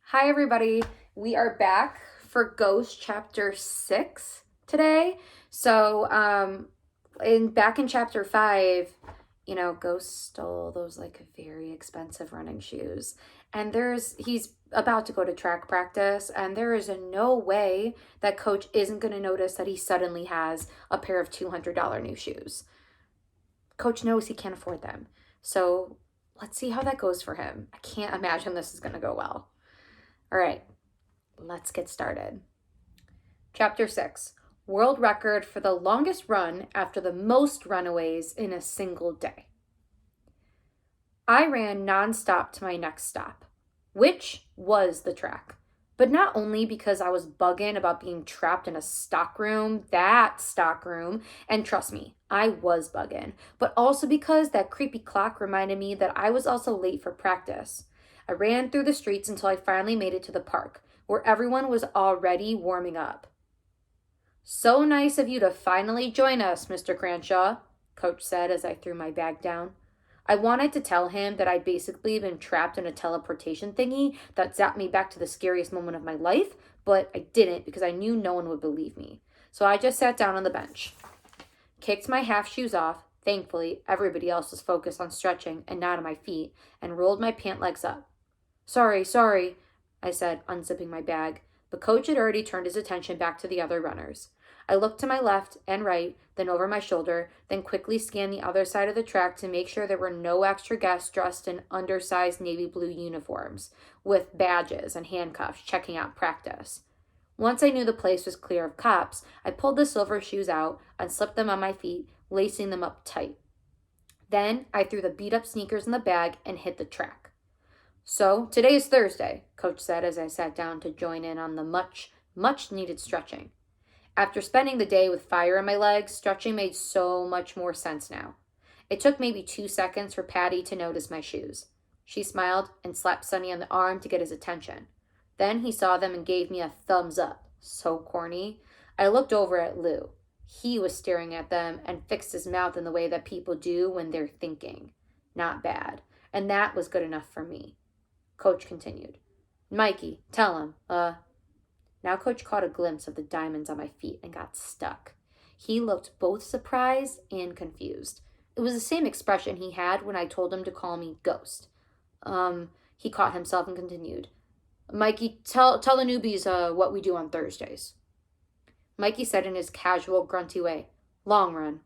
Hi, everybody. We are back for Ghost Chapter 6 today. Back in Chapter 5, Ghost stole those very expensive running shoes. And he's about to go to track practice, and there is no way that Coach isn't going to notice that he suddenly has a pair of $200 new shoes. Coach knows he can't afford them. So let's see how that goes for him. I can't imagine this is going to go well. All right, let's get started. Chapter 6, World Record for the Longest Run After the Most Runaways in a Single Day. I ran nonstop to my next stop, which was the track. But not only because I was bugging about being trapped in a stockroom, and trust me, I was bugging, but also because that creepy clock reminded me that I was also late for practice. I ran through the streets until I finally made it to the park, where everyone was already warming up. "So nice of you to finally join us, Mr. Cranshaw," Coach said as I threw my bag down. I wanted to tell him that I'd basically been trapped in a teleportation thingy that zapped me back to the scariest moment of my life, but I didn't because I knew no one would believe me. So I just sat down on the bench, kicked my half shoes off. Thankfully, everybody else was focused on stretching and not on my feet, and rolled my pant legs up. Sorry, I said, unzipping my bag, but Coach had already turned his attention back to the other runners. I looked to my left and right, then over my shoulder, then quickly scanned the other side of the track to make sure there were no extra guests dressed in undersized navy blue uniforms, with badges and handcuffs checking out practice. Once I knew the place was clear of cops, I pulled the silver shoes out and slipped them on my feet, lacing them up tight. Then I threw the beat-up sneakers in the bag and hit the track. "So, today is Thursday," Coach said as I sat down to join in on the much needed stretching. After spending the day with fire in my legs, stretching made so much more sense now. It took maybe 2 seconds for Patty to notice my shoes. She smiled and slapped Sonny on the arm to get his attention. Then he saw them and gave me a thumbs up. So corny. I looked over at Lou. He was staring at them and fixed his mouth in the way that people do when they're thinking. Not bad. And that was good enough for me. Coach continued. "Mikey, tell him, Now Coach caught a glimpse of the diamonds on my feet and got stuck. He looked both surprised and confused. It was the same expression he had when I told him to call me Ghost. He caught himself and continued. "Mikey, tell the newbies what we do on Thursdays." Mikey said in his casual, grunty way, "Long run."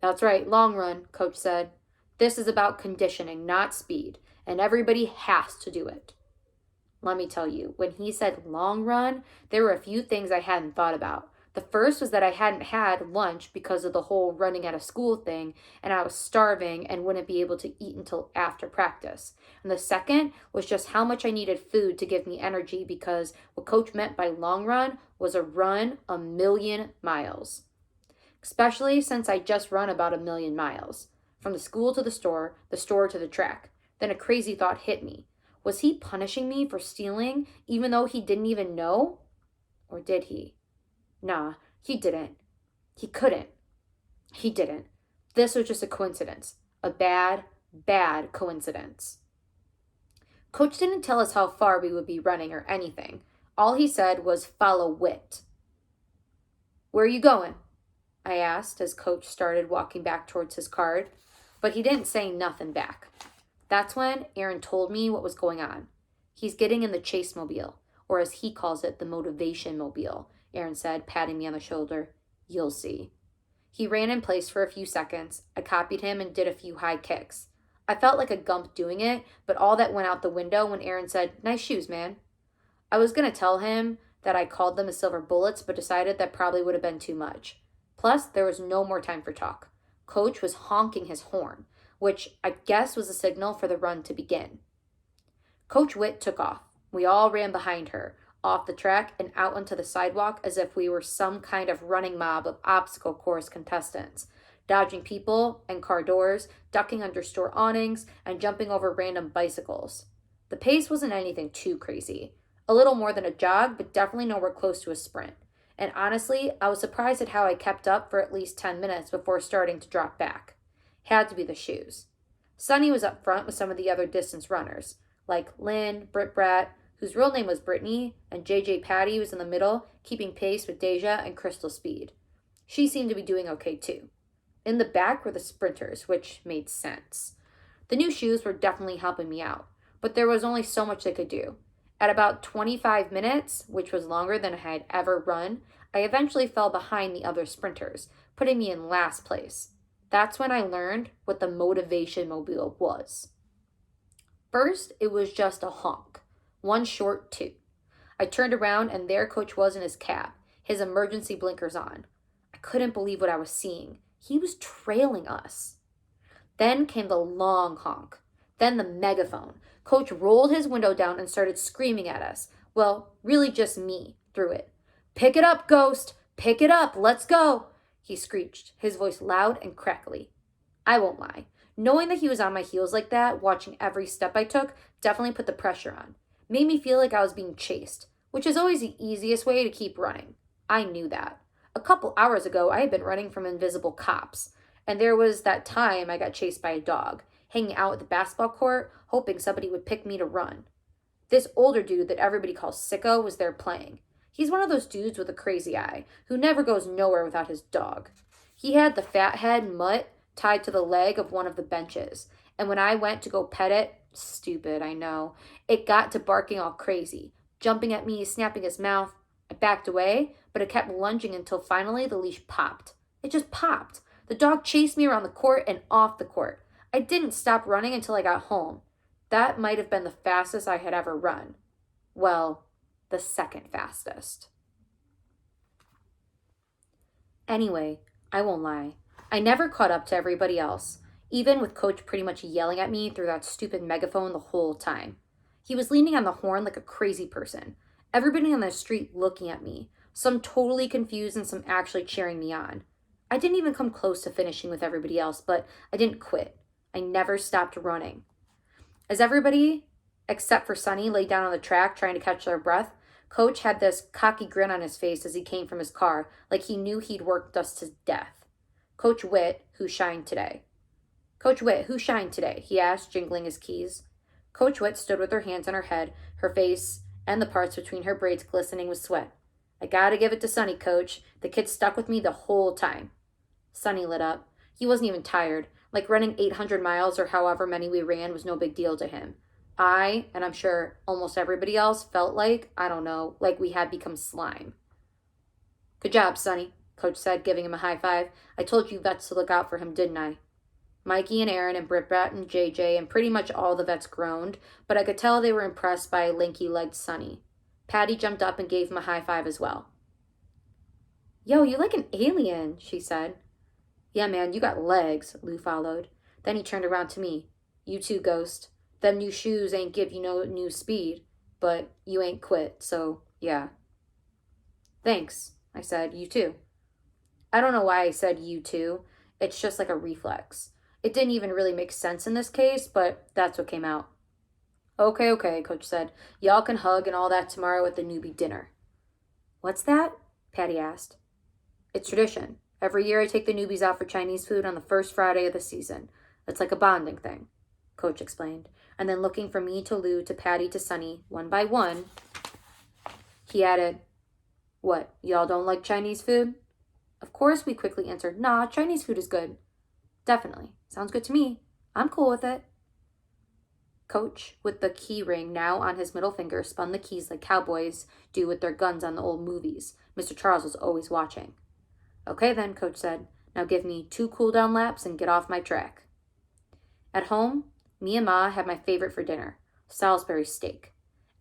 "That's right, long run," Coach said. "This is about conditioning, not speed, and everybody has to do it." Let me tell you, when he said long run, there were a few things I hadn't thought about. The first was that I hadn't had lunch because of the whole running out of school thing, and I was starving and wouldn't be able to eat until after practice. And the second was just how much I needed food to give me energy, because what Coach meant by long run was a run 1,000,000 miles. Especially since I just run about 1,000,000 miles. From the school to the store to the track. Then a crazy thought hit me. Was he punishing me for stealing even though he didn't even know? Or did he? Nah, he didn't. He couldn't. He didn't. This was just a coincidence. A bad coincidence. Coach didn't tell us how far we would be running or anything. All he said was follow Wit. "Where are you going?" I asked as Coach started walking back towards his card, but he didn't say nothing back. That's when Aaron told me what was going on. "He's getting in the chase mobile, or as he calls it, the motivation mobile," Aaron said, patting me on the shoulder. "You'll see." He ran in place for a few seconds. I copied him and did a few high kicks. I felt like a gump doing it, but all that went out the window when Aaron said, "Nice shoes, man." I was going to tell him that I called them silver bullets, but decided that probably would have been too much. Plus, there was no more time for talk. Coach was honking his horn, which I guess was a signal for the run to begin. Coach Witt took off. We all ran behind her, off the track and out onto the sidewalk as if we were some kind of running mob of obstacle course contestants, dodging people and car doors, ducking under store awnings, and jumping over random bicycles. The pace wasn't anything too crazy. A little more than a jog, but definitely nowhere close to a sprint. And honestly, I was surprised at how I kept up for at least 10 minutes before starting to drop back. Had to be the shoes. Sonny was up front with some of the other distance runners. like Lynn, Britt Brat, whose real name was Brittany, and JJ Patty was in the middle, keeping pace with Deja and Crystal Speed. She seemed to be doing okay too. In the back were the sprinters, which made sense. The new shoes were definitely helping me out, but there was only so much they could do. At about 25 minutes, which was longer than I had ever run, I eventually fell behind the other sprinters, putting me in last place. That's when I learned what the motivation mobile was. First, it was just a honk, one short toot. I turned around and there Coach was in his cab, his emergency blinkers on. I couldn't believe what I was seeing. He was trailing us. Then came the long honk. Then the megaphone. Coach rolled his window down and started screaming at us. Well, really just me through it. "Pick it up, Ghost! Pick it up! Let's go!" he screeched, his voice loud and crackly. I won't lie. Knowing that he was on my heels like that, watching every step I took, definitely put the pressure on. Made me feel like I was being chased, which is always the easiest way to keep running. I knew that. A couple hours ago, I had been running from invisible cops. And there was that time I got chased by a dog, hanging out at the basketball court, hoping somebody would pick me to run. This older dude that everybody calls Sicko was there playing. He's one of those dudes with a crazy eye, who never goes nowhere without his dog. He had the fathead mutt tied to the leg of one of the benches, and when I went to go pet it, stupid, I know, it got to barking all crazy, jumping at me, snapping its mouth. I backed away, but it kept lunging until finally the leash popped. It just popped. The dog chased me around the court and off the court. I didn't stop running until I got home. That might have been the fastest I had ever run. Well, the second fastest. Anyway, I won't lie. I never caught up to everybody else, even with Coach pretty much yelling at me through that stupid megaphone the whole time. He was leaning on the horn like a crazy person. Everybody on the street looking at me, some totally confused and some actually cheering me on. I didn't even come close to finishing with everybody else, but I didn't quit. I never stopped running. As everybody, except for Sonny, lay down on the track trying to catch their breath, Coach had this cocky grin on his face as he came from his car, like he knew he'd worked us to death. Coach Witt, who shined today. Coach Witt, who shined today? He asked, jingling his keys. Coach Witt stood with her hands on her head, her face and the parts between her braids glistening with sweat. I gotta give it to Sonny, Coach. The kid stuck with me the whole time. Sonny lit up. He wasn't even tired. Like running 800 miles or however many we ran was no big deal to him. I, and I'm sure almost everybody else, felt like, I don't know, like we had become slime. Good job, Sonny, Coach said, giving him a high five. I told you vets to look out for him, didn't I? Mikey and Aaron and Britt Brat and JJ and pretty much all the vets groaned, but I could tell they were impressed by lanky-legged Sonny. Patty jumped up and gave him a high five as well. Yo, you like an alien, she said. Yeah, man, you got legs, Lou followed. Then he turned around to me. You too, Ghost. Them new shoes ain't give you no new speed, but you ain't quit, so yeah. Thanks, I said. You too. I don't know why I said you too. It's just like a reflex. It didn't even really make sense in this case, but that's what came out. Okay, Coach said. Y'all can hug and all that tomorrow at the Newbie dinner. What's that? Patty asked. It's tradition. Every year I take the newbies out for Chinese food on the first Friday of the season. It's like a bonding thing, Coach explained. And then looking from me to Lou to Patty to Sonny, one by one, he added, What, y'all don't like Chinese food? Of course, we quickly answered, Nah, Chinese food is good. Definitely. Sounds good to me. I'm cool with it. Coach, with the key ring now on his middle finger, spun the keys like cowboys do with their guns on the old movies. Mr. Charles was always watching. Okay then, Coach said. Now give me 2 cool-down laps and get off my track. At home, me and Ma had my favorite for dinner, Salisbury steak.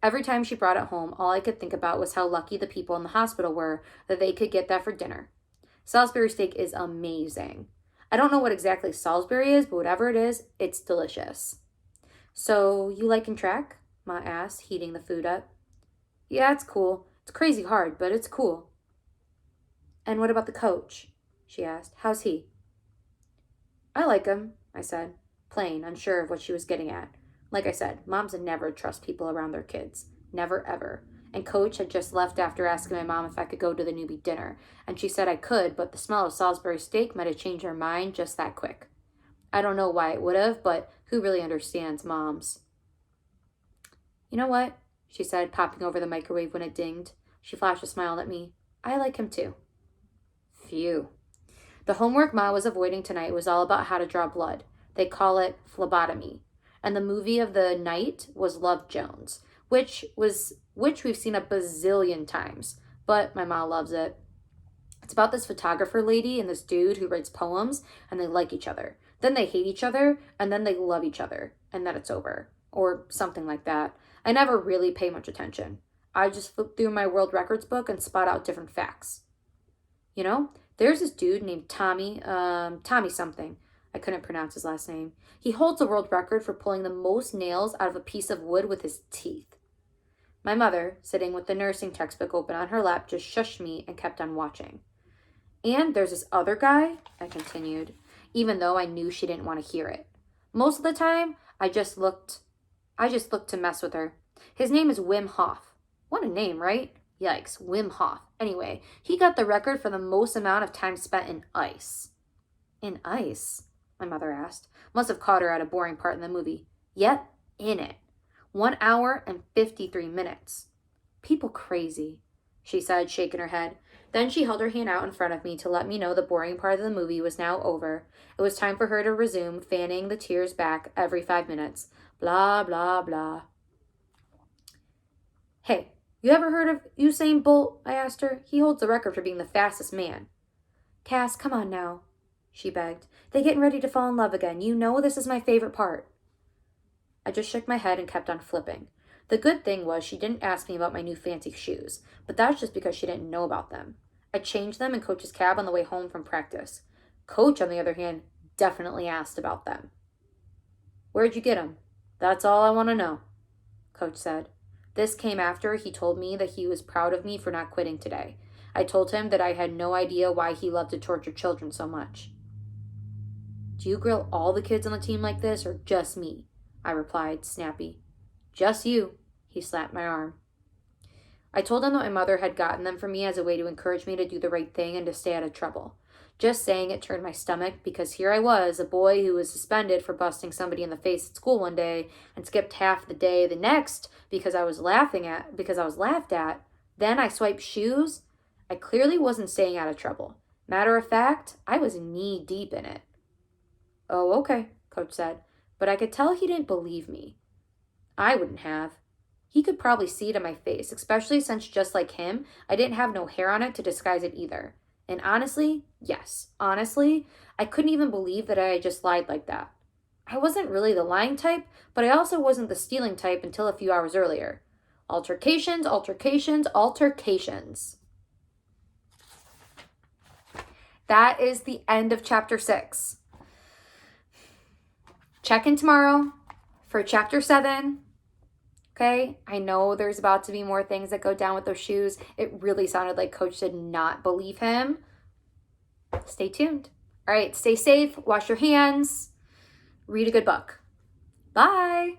Every time she brought it home, all I could think about was how lucky the people in the hospital were that they could get that for dinner. Salisbury steak is amazing. I don't know what exactly Salisbury is, but whatever it is, it's delicious. So, you liking track? Ma asked, heating the food up. Yeah, it's cool. It's crazy hard, but it's cool. And what about the coach? She asked. How's he? I like him, I said, plain, unsure of what she was getting at. Like I said, moms never trust people around their kids. Never, ever. And Coach had just left after asking my mom if I could go to the newbie dinner, and she said I could, but the smell of Salisbury steak might have changed her mind just that quick. I don't know why it would have, but who really understands moms? You know what? She said, popping over the microwave when it dinged. She flashed a smile at me. I like him too. Phew. The homework Ma was avoiding tonight was all about how to draw blood. They call it phlebotomy. And the movie of the night was Love Jones, which we've seen a bazillion times, but my mom loves it. It's about this photographer lady and this dude who writes poems, and they like each other. Then they hate each other, and then they love each other, and then it's over. Or something like that. I never really pay much attention. I just flip through my world records book and spot out different facts. You know, there's this dude named Tommy something. I couldn't pronounce his last name. He holds the world record for pulling the most nails out of a piece of wood with his teeth. My mother, sitting with the nursing textbook open on her lap, just shushed me and kept on watching. And there's this other guy, I continued, even though I knew she didn't want to hear it. Most of the time, I just looked to mess with her. His name is Wim Hof. What a name, right? Yikes, Wim Hof. Anyway, he got the record for the most amount of time spent in ice. In ice? My mother asked. Must have caught her at a boring part in the movie. Yet, in it. 1 hour and 53 minutes. People crazy, she said, shaking her head. Then she held her hand out in front of me to let me know the boring part of the movie was now over. It was time for her to resume fanning the tears back every 5 minutes. Blah, blah, blah. Hey, you ever heard of Usain Bolt? I asked her. He holds the record for being the fastest man. Cass, come on now, she begged. They're getting ready to fall in love again. You know this is my favorite part. I just shook my head and kept on flipping. The good thing was she didn't ask me about my new fancy shoes, but that's just because she didn't know about them. I changed them in Coach's cab on the way home from practice. Coach, on the other hand, definitely asked about them. Where'd you get them? That's all I want to know, Coach said. This came after he told me that he was proud of me for not quitting today. I told him that I had no idea why he loved to torture children so much. Do you grill all the kids on the team like this, or just me? I replied, snappy. Just you, he slapped my arm. I told him that my mother had gotten them for me as a way to encourage me to do the right thing and to stay out of trouble. Just saying it turned my stomach because here I was, a boy who was suspended for busting somebody in the face at school one day and skipped half the day the next because I was laughed at. Then I swiped shoes. I clearly wasn't staying out of trouble. Matter of fact, I was knee deep in it. Oh, okay, Coach said, but I could tell he didn't believe me. I wouldn't have. He could probably see it in my face, especially since just like him, I didn't have no hair on it to disguise it either. And honestly, I couldn't even believe that I had just lied like that. I wasn't really the lying type, but I also wasn't the stealing type until a few hours earlier. Altercations. That is the end of chapter 6. Check in tomorrow for chapter 7. Okay, I know there's about to be more things that go down with those shoes. It really sounded like Coach did not believe him. Stay tuned. All right, stay safe, wash your hands, read a good book. Bye.